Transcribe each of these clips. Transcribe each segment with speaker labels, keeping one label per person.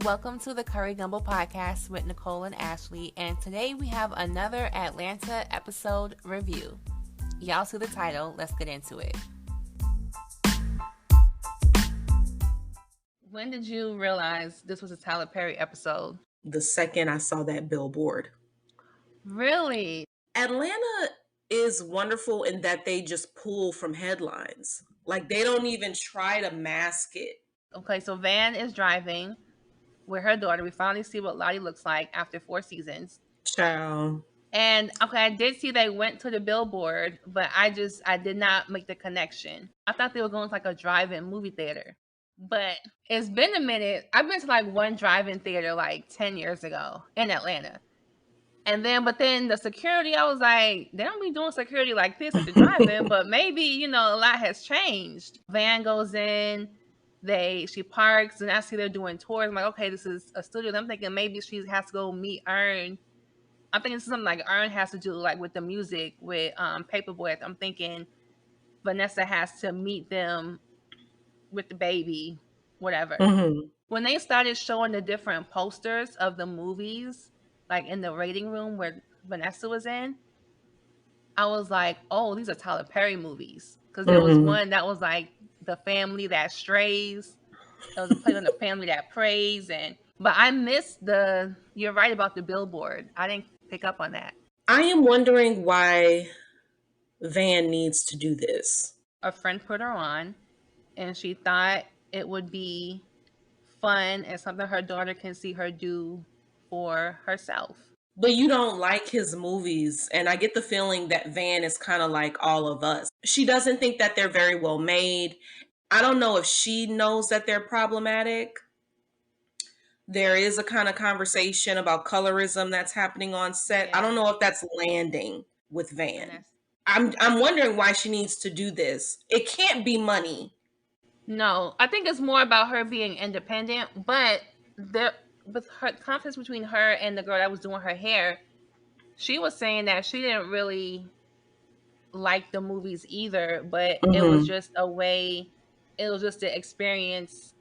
Speaker 1: Welcome to the Curry Gumbo Podcast with Nicole and Ashley, and today we have another Atlanta episode review. Y'all see the title, let's get into it. When did you realize this was a Tyler Perry episode?
Speaker 2: The second I saw that billboard.
Speaker 1: Really?
Speaker 2: Atlanta is wonderful in that they just pull from headlines. Like, they don't even try to mask it.
Speaker 1: Okay, so Van is driving with her daughter. We finally see what Lottie looks like after 4 seasons.
Speaker 2: Child.
Speaker 1: And okay, I did see they went to the billboard, but I did not make the connection. I thought they were going to like a drive-in movie theater. But it's been a minute. I've been to like one drive-in theater like 10 years ago in Atlanta. But then the security, I was like, they don't be doing security like this at the drive-in, but maybe, a lot has changed. Van goes in, she parks, and I see they're doing tours. I'm like, okay, this is a studio. I'm thinking maybe she has to go meet Earn. I'm thinking something like Earn has to do like with the music with Paperboy. I'm thinking Vanessa has to meet them with the baby, whatever.
Speaker 2: Mm-hmm.
Speaker 1: When they started showing the different posters of the movies, like in the rating room where Vanessa was in, I was like, oh, these are Tyler Perry movies. Because there was one that was like the family that strays. There was a play on the family that prays. But I missed you're right about the billboard. I didn't pick up on that.
Speaker 2: I am wondering why Van needs to do this.
Speaker 1: A friend put her on, and she thought it would be fun and something her daughter can see her do for herself.
Speaker 2: But you don't like his movies, and I get the feeling that Van is kind of like all of us. She doesn't think that they're very well made. I don't know if she knows that they're problematic. There is a kind of conversation about colorism that's happening on set. Yeah. I don't know if that's landing with Van. I'm wondering why she needs to do this. It can't be money.
Speaker 1: No, I think it's more about her being independent, but with her confidence between her and the girl that was doing her hair, she was saying that she didn't really like the movies either, but it was just the experience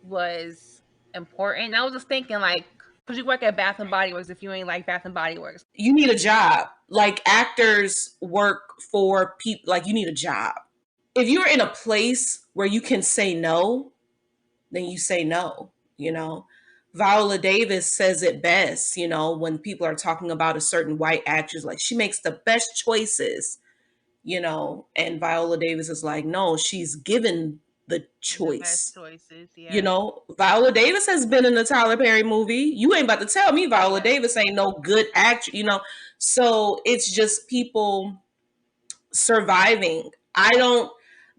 Speaker 1: was important. I was just thinking, like, because you work at Bath and Body Works, if you ain't like Bath and Body Works,
Speaker 2: you need a job. Like, actors work for people. Like, you need a job. If you're in a place where you can say no, then you say no. Viola Davis says it best, when people are talking about a certain white actress, like, she makes the best choices, and Viola Davis is like, no, she's given the choice.
Speaker 1: The best choices, yeah.
Speaker 2: Viola Davis has been in a Tyler Perry movie. You ain't about to tell me Viola Davis ain't no good actress, So it's just people surviving.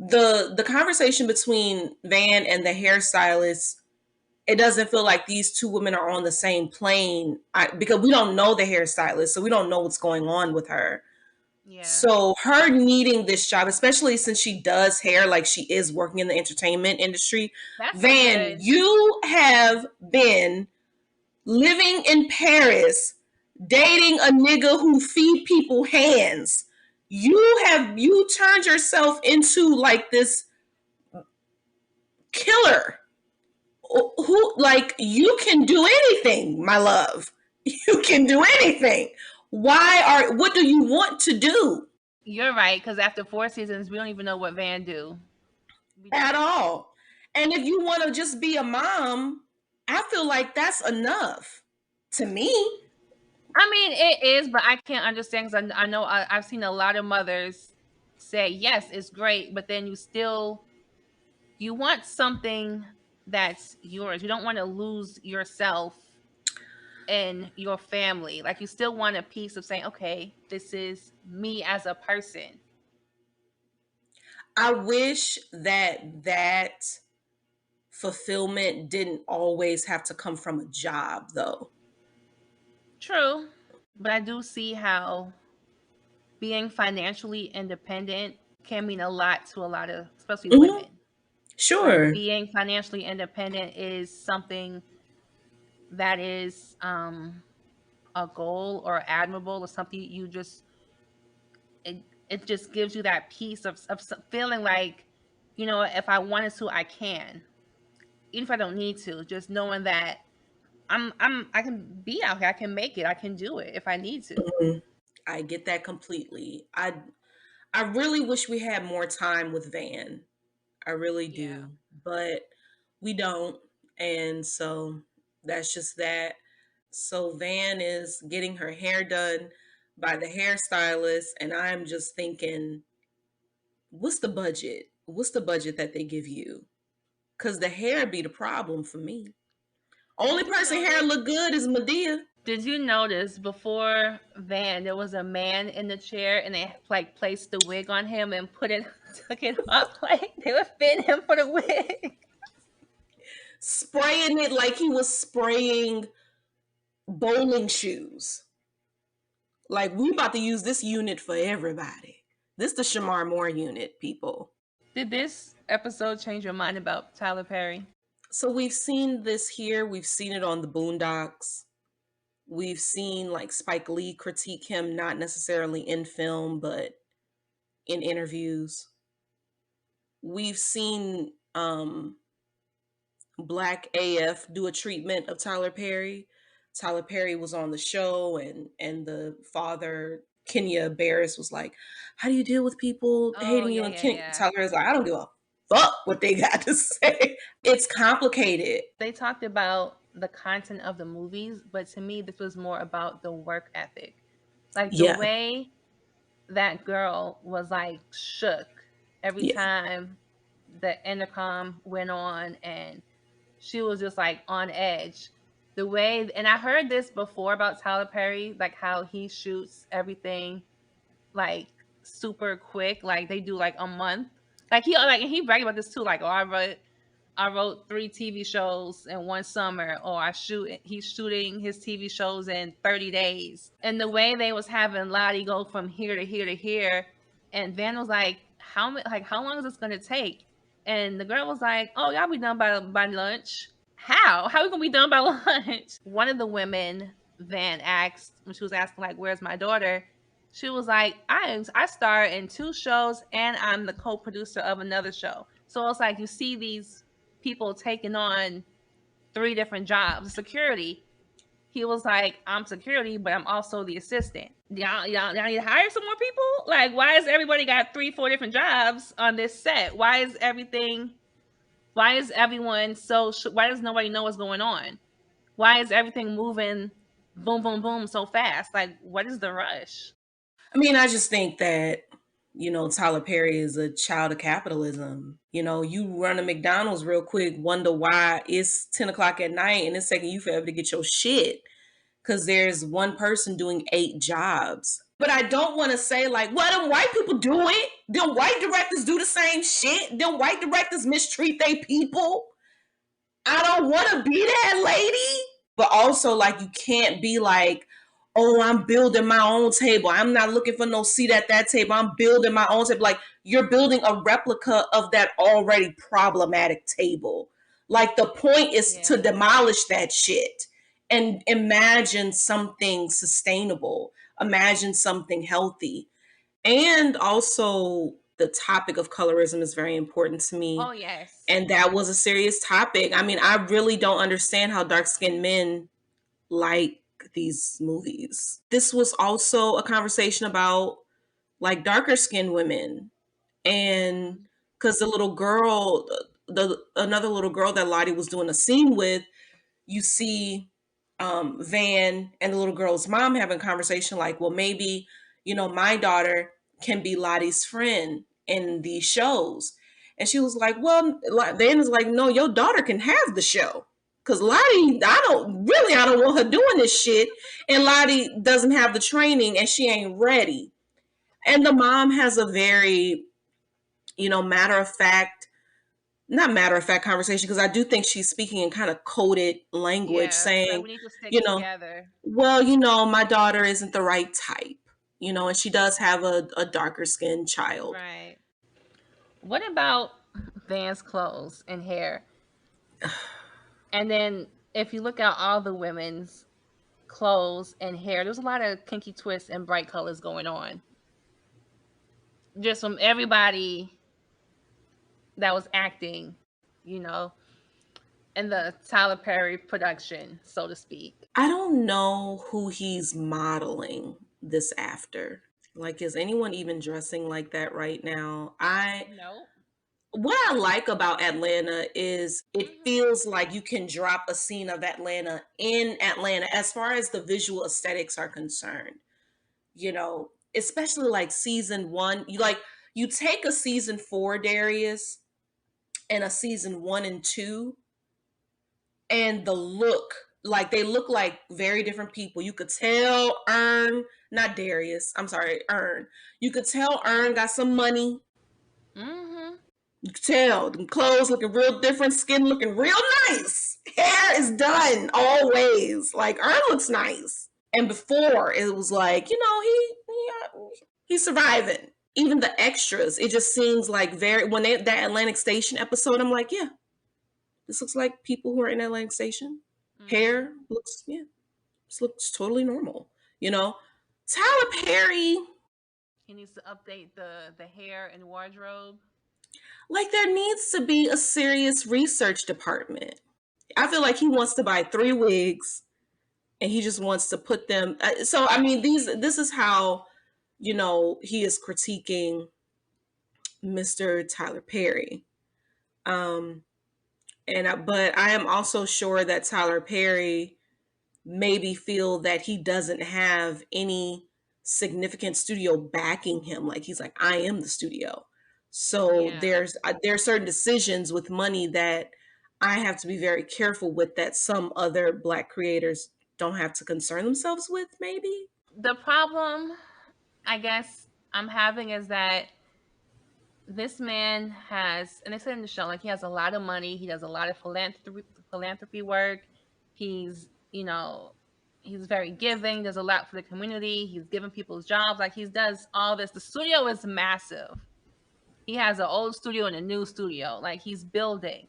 Speaker 2: The conversation between Van and the hairstylist, it doesn't feel like these two women are on the same plane because we don't know the hairstylist, so we don't know what's going on with her. Yeah. So her needing this job, especially since she does hair, like she is working in the entertainment industry. That's Van, you have been living in Paris, dating a nigga who feed people hands. You turned yourself into like this killer who, like, you can do anything, my love. You can do anything. What do you want to do?
Speaker 1: You're right, because after 4 seasons, we don't even know what Van do.
Speaker 2: At all. And if you want to just be a mom, I feel like that's enough to me.
Speaker 1: I mean, it is, but I can't understand because I know I've seen a lot of mothers say, yes, it's great, but then you want something that's yours. You don't want to lose yourself and your family. Like, you still want a piece of saying, okay, this is me as a person.
Speaker 2: I wish that fulfillment didn't always have to come from a job, though.
Speaker 1: True. But I do see how being financially independent can mean a lot to a lot of, especially women.
Speaker 2: Sure.
Speaker 1: Like, being financially independent is something that is a goal or admirable or something you just, it just gives you that piece of feeling like, if I wanted to, I can. even if I don't need to, just knowing that I can be out here, I can make it, I can do it if I need to.
Speaker 2: Mhm. I get that completely. I really wish we had more time with Van. I really
Speaker 1: Yeah.
Speaker 2: do. But we don't. And so that's just that. So Van is getting her hair done by the hairstylist, and I'm just thinking, what's the budget? What's the budget that they give you? Because the hair be the problem for me. Only
Speaker 1: Did you
Speaker 2: person hair
Speaker 1: notice?
Speaker 2: look good is Medea.
Speaker 1: Did you notice before Van there was a man in the chair and they like placed the wig on him and put it took it up like they were fitting him for the wig.
Speaker 2: Spraying it like he was spraying bowling shoes. Like, we about to use this unit for everybody. This the Shamar Moore unit, people.
Speaker 1: Did this episode change your mind about Tyler Perry?
Speaker 2: So we've seen this here. We've seen it on the Boondocks. We've seen like Spike Lee critique him, not necessarily in film, but in interviews. We've seen Black AF do a treatment of Tyler Perry. Tyler Perry was on the show, and the father, Kenya Barris, was like, "How do you deal with people
Speaker 1: Oh
Speaker 2: hating you?"
Speaker 1: yeah,
Speaker 2: And
Speaker 1: yeah, yeah.
Speaker 2: Tyler is like, "I don't give a fuck what they got to say." It's complicated.
Speaker 1: They talked about the content of the movies, but to me this was more about the work ethic. Like the
Speaker 2: Yeah,
Speaker 1: way that girl was like shook every
Speaker 2: yeah.
Speaker 1: time the intercom went on and she was just like on edge. The way, and I heard this before about Tyler Perry, like how he shoots everything like super quick, like they do like a month. And he bragged about this too, like, oh, I wrote 3 TV shows in one summer, or he's shooting his TV shows in 30 days. And the way they was having Lottie go from here to here to here, and Van was like, how long is this gonna take? And the girl was like, oh, y'all be done by lunch. How we gonna be done by lunch? One of the women Van asked when she was asking like, where's my daughter? She was like, I star in 2 shows and I'm the co-producer of another show. So it's like you see these people taking on 3 different jobs. Security. He was like, I'm security, but I'm also the assistant. Y'all need to hire some more people? Like, why has everybody got 3, 4 different jobs on this set? Why is everyone why does nobody know what's going on? Why is everything moving boom, boom, boom so fast? Like, what is the rush?
Speaker 2: I mean, I just think that, Tyler Perry is a child of capitalism. You run a McDonald's real quick, wonder why it's 10 o'clock at night and it's taking you forever to get your shit because there's one person doing 8 jobs. But I don't want to say, like, well, them white people do it. Them white directors do the same shit. Them white directors mistreat they people. I don't want to be that lady. But also, like, you can't be like, oh, I'm building my own table. I'm not looking for no seat at that table. I'm building my own table. Like, you're building a replica of that already problematic table. Like, the point is to
Speaker 1: Yeah.
Speaker 2: demolish that shit and imagine something sustainable, imagine something healthy. And also, the topic of colorism is very important to me.
Speaker 1: Oh yes.
Speaker 2: And that was a serious topic. I mean, I really don't understand how dark skinned men like these movies. This was also a conversation about like darker skinned women. And
Speaker 1: Mhm.
Speaker 2: because the little girl, the another little girl that Lottie was doing a scene with, you see Van and the little girl's mom having a conversation like, well, maybe, my daughter can be Lottie's friend in these shows. And she was like, well, Van is like, no, your daughter can have the show. Cause Lottie, I don't want her doing this shit. And Lottie doesn't have the training and she ain't ready. And the mom has a very, matter of fact, not matter of fact conversation, because I do think she's speaking in kind of coded language,
Speaker 1: Yeah. Like
Speaker 2: saying,
Speaker 1: we need to stick
Speaker 2: you know,
Speaker 1: together.
Speaker 2: well, my daughter isn't the right type, and she does have a darker skinned child.
Speaker 1: Right. What about Van's clothes and hair? And then if you look at all the women's clothes and hair, there's a lot of kinky twists and bright colors going on. Just from everybody that was acting, you know. in the Tyler Perry production, so to speak.
Speaker 2: I don't know who he's modeling this after. Like, is anyone even dressing like that right now?
Speaker 1: Nope.
Speaker 2: What I like about Atlanta is it
Speaker 1: Hmm.
Speaker 2: feels like you can drop a scene of Atlanta in Atlanta as far as the visual aesthetics are concerned. You know, especially like season 1, you take a season 4 Darius and a season 1 and 2, and the look, like they look like very different people. You could tell not Darius, I'm sorry, You could tell got some money.
Speaker 1: Hmm.
Speaker 2: You could tell them clothes looking real different, skin looking real nice. Hair is done always. Like looks nice. And before it was like, he's surviving. Even the extras, it just seems like that Atlantic Station episode, I'm like, yeah, this looks like people who are in Atlantic Station.
Speaker 1: Hmm.
Speaker 2: Hair looks, yeah, this looks totally normal. You know, Tyler Perry,
Speaker 1: He needs to update the hair and wardrobe.
Speaker 2: like there needs to be a serious research department. I feel like he wants to buy 3 wigs and he just wants to put them. So I mean, this is how he is critiquing Mr. Tyler Perry. Um, but I am also sure that Tyler Perry maybe feel that he doesn't have any significant studio backing him. Like he's like, I am the studio. So
Speaker 1: Yeah.
Speaker 2: there are certain decisions with money that I have to be very careful with that some other Black creators don't have to concern themselves with. Maybe.
Speaker 1: The problem, I guess, I'm having is that this man has, and they said in the show, like he has a lot of money. He does a lot of philanthropy work. He's, he's very giving. Does a lot for the community. He's giving people jobs. Like he does all this. The studio is massive. He has an old studio and a new studio. Like he's building,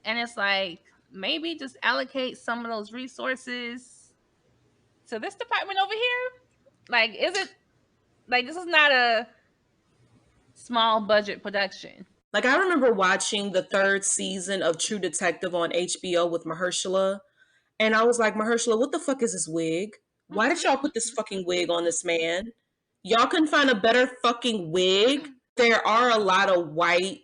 Speaker 1: and it's like maybe just allocate some of those resources to this department over here. Like, is it like this is not a small budget production?
Speaker 2: Like I remember watching the 3rd season of True Detective on HBO with Mahershala, and I was like, Mahershala, what the fuck is this wig? Why did y'all put this fucking wig on this man? Y'all couldn't find a better fucking wig. There are a lot of white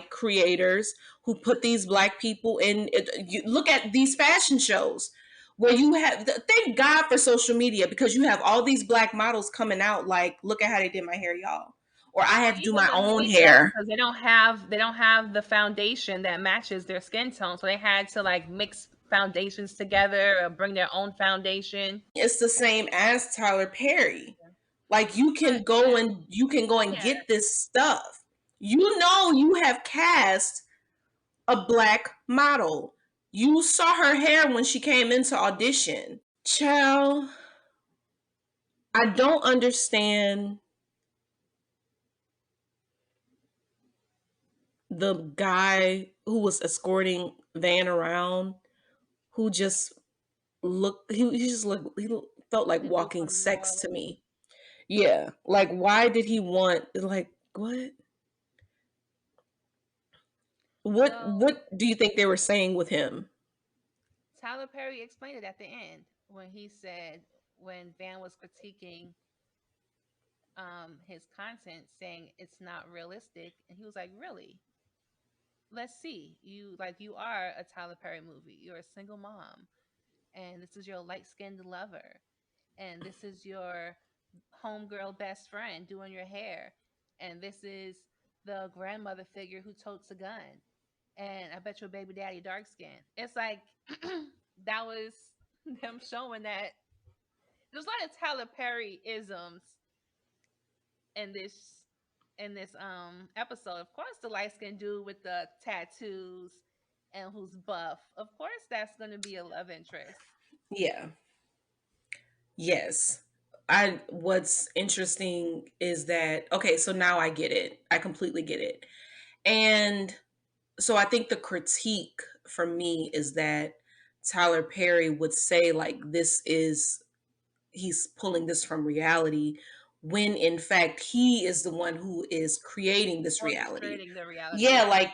Speaker 2: creators who put these Black people in. You look at these fashion shows where you have, thank God for social media, because you have all these Black models coming out like, look at how they did my hair, y'all. Or I
Speaker 1: Well,
Speaker 2: have to do
Speaker 1: even
Speaker 2: my
Speaker 1: the
Speaker 2: own
Speaker 1: makeup,
Speaker 2: hair.
Speaker 1: because they don't have the foundation that matches their skin tone, so they had to like mix foundations together or bring their own foundation.
Speaker 2: It's the same as Tyler Perry. Like
Speaker 1: But
Speaker 2: you can go and
Speaker 1: yeah,
Speaker 2: get this stuff. You have cast a Black model. You saw her hair when she came into audition. Child, I don't understand the guy who was escorting Van around, who just he felt like
Speaker 1: it looked
Speaker 2: walking sex to
Speaker 1: annoying.
Speaker 2: me. Yeah, like why did he want, like, what?
Speaker 1: Well,
Speaker 2: What do you think they were saying with him?
Speaker 1: Tyler Perry explained it at the end when he said, when Van was critiquing his content, saying it's not realistic, and he was like, really, let's see, you are a Tyler Perry movie, you're a single mom, and this is your light-skinned lover, and this is your homegirl best friend doing your hair, and this is the grandmother figure who totes a gun, and I bet your baby daddy dark skin. It's like that was them showing that there's a lot of Tyler Perry isms in this episode. Of course, the light skinned dude with the tattoos and who's buff. Of course, that's going to be a love interest.
Speaker 2: Yeah. Yes. I What's interesting is that, okay, so now I get it. I completely get it. And so I think the critique for me is that Tyler Perry would say like he's pulling this from reality, when in fact he is the one who is creating this reality.
Speaker 1: Orchestrating the reality,
Speaker 2: Yeah,
Speaker 1: yeah.
Speaker 2: like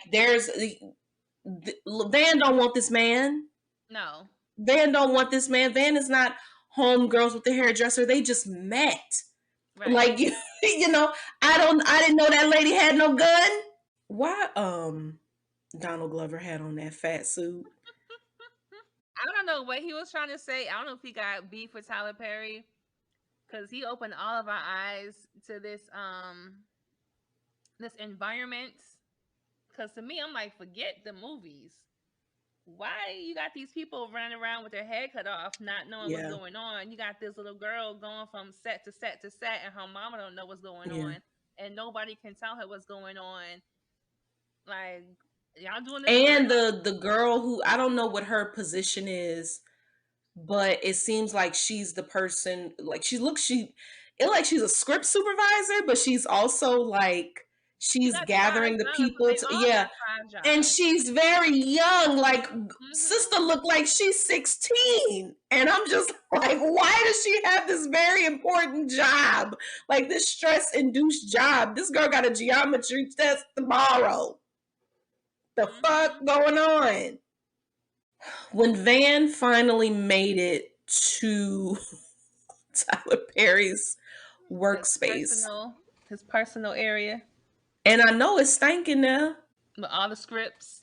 Speaker 2: Van don't want this man.
Speaker 1: No.
Speaker 2: Van don't want this man. Van is not homegirls with the hairdresser. They just met.
Speaker 1: Right.
Speaker 2: Like you know, I didn't know that lady had no gun. Why Donald Glover had on that fat suit?
Speaker 1: I don't know what he was trying to say. I don't know if he got beef with Tyler Perry because he opened all of our eyes to this environment. Because to me, I'm like, forget the movies. Why you got these people running around with their head cut off, not knowing what's
Speaker 2: Yeah.
Speaker 1: going on? You got this little girl going from set to set to set, and her mama don't know what's going
Speaker 2: Yeah.
Speaker 1: on, and nobody can tell her what's going on. Like, y'all doing this for
Speaker 2: And
Speaker 1: real?
Speaker 2: the girl who, I don't know what her position is, but it seems like she's the person, like she's a script supervisor, but she's also like
Speaker 1: She
Speaker 2: she's
Speaker 1: got 5
Speaker 2: gathering the
Speaker 1: jobs.
Speaker 2: people
Speaker 1: They
Speaker 2: to,
Speaker 1: all
Speaker 2: yeah.
Speaker 1: got 5
Speaker 2: And
Speaker 1: jobs.
Speaker 2: she's very young, like
Speaker 1: Mm-hmm.
Speaker 2: sister looked like she's 16. And I'm just like, why does she have this very important job? Like this stress induced job. This girl got a geometry test tomorrow. The fuck
Speaker 1: Mm-hmm.
Speaker 2: going on? When Van finally made it to Tyler Perry's
Speaker 1: His
Speaker 2: workspace,
Speaker 1: personal, his personal area
Speaker 2: and I know it's stinking now,
Speaker 1: with all the scripts.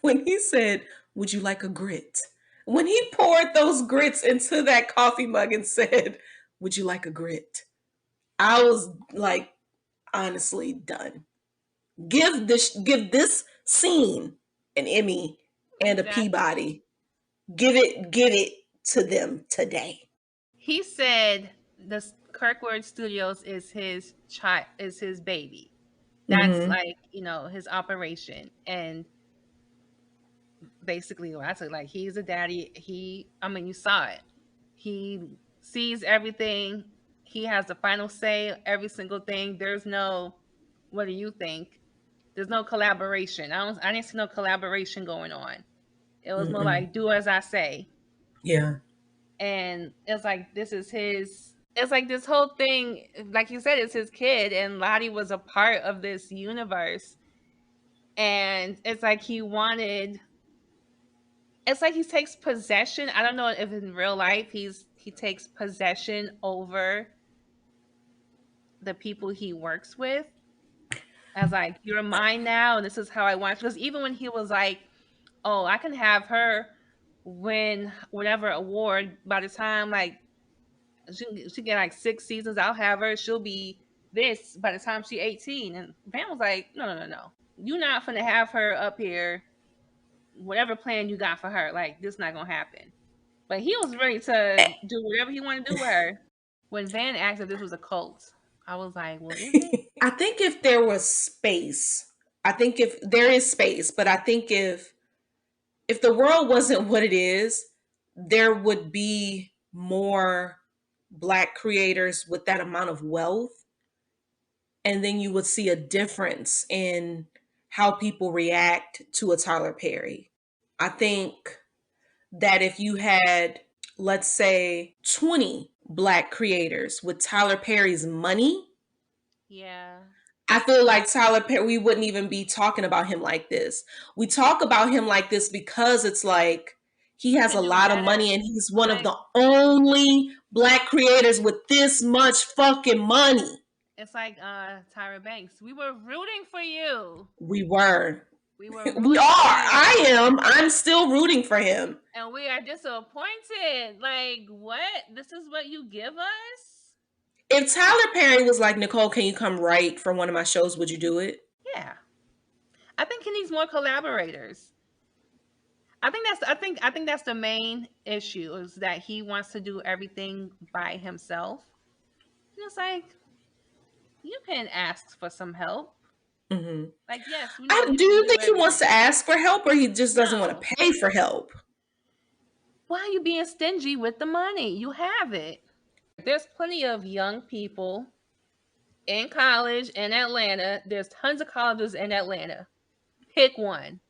Speaker 2: when he said, "Would you like a grit?" When he poured those grits into that coffee mug and said, "Would you like a grit?" I was like, honestly done. Give this scene an Emmy and a
Speaker 1: Exactly.
Speaker 2: Peabody. Give it to them today.
Speaker 1: He said the Kirkwood Studios is his child, is his baby. That's
Speaker 2: Mm-hmm.
Speaker 1: like, his operation. And basically what I took, like, he's a daddy. I mean, you saw it. He sees everything. He has the final say every single thing. There's no, what do you think? There's no collaboration. I didn't see no collaboration going on. It was more
Speaker 2: Mm-mm.
Speaker 1: like, do as I say.
Speaker 2: Yeah.
Speaker 1: And it's like, this is his, it's like this whole thing, like you said, it's his kid, and Lottie was a part of this universe. And it's like it's like he takes possession. I don't know if in real life he takes possession over the people he works with, as like, you're mine now, and this is how I want. Because even when he was like, oh, I can have her win whatever award by the time, like, she get like 6 seasons, I'll have her. She'll be this by the time she's 18. And Van was like, no, no, no, no. You're not gonna have her up here. Whatever plan you got for her, like, this not gonna happen. But he was ready to do whatever he wanted to do with her. When Van asked if this was a cult, I was like, well, is it?
Speaker 2: I think if there was space, I think if there is space, but I think if the world wasn't what it is, there would be more black creators with that amount of wealth, and then you would see a difference in how people react to a Tyler Perry. I think that if you had, let's say, 20 black creators with Tyler Perry's money,
Speaker 1: Yeah.
Speaker 2: I feel like Tyler Perry, we wouldn't even be talking about him like this. We talk about him like this because it's like he
Speaker 1: He
Speaker 2: has a
Speaker 1: could do
Speaker 2: lot of
Speaker 1: better.
Speaker 2: money and he's one of
Speaker 1: Like,
Speaker 2: the only black creators with this much fucking money.
Speaker 1: it's like Tyra Banks. We were rooting for you.
Speaker 2: We were.
Speaker 1: We were
Speaker 2: We are.
Speaker 1: rooting for
Speaker 2: I
Speaker 1: you.
Speaker 2: am. I'm still rooting for him.
Speaker 1: And we are disappointed. Like, what? This is what you give us?
Speaker 2: If Tyler Perry was like, Nicole, can you come write for one of my shows? Would you do it?
Speaker 1: Yeah. I think he needs more collaborators. I think that's the main issue, is that he wants to do everything by himself. And it's like, you can ask for some help.
Speaker 2: Mm-hmm.
Speaker 1: Like, yes, we know
Speaker 2: I
Speaker 1: you
Speaker 2: do
Speaker 1: can
Speaker 2: you
Speaker 1: do
Speaker 2: think he wants to
Speaker 1: everything.
Speaker 2: ask for help, or he just doesn't want
Speaker 1: No.
Speaker 2: to pay for help?
Speaker 1: Why are you being stingy with the money? You have it. There's plenty of young people in college in Atlanta. There's tons of colleges in Atlanta. Pick one.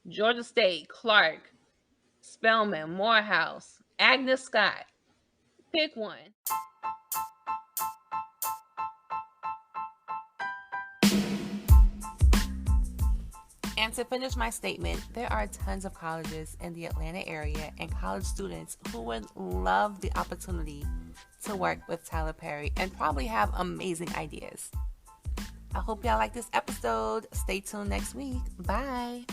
Speaker 1: Georgia State, Clark, Spelman, Morehouse, Agnes Scott. Pick one. And to finish my statement, there are tons of colleges in the Atlanta area and college students who would love the opportunity to work with Tyler Perry and probably have amazing ideas. I hope y'all like this episode. Stay tuned next week. Bye.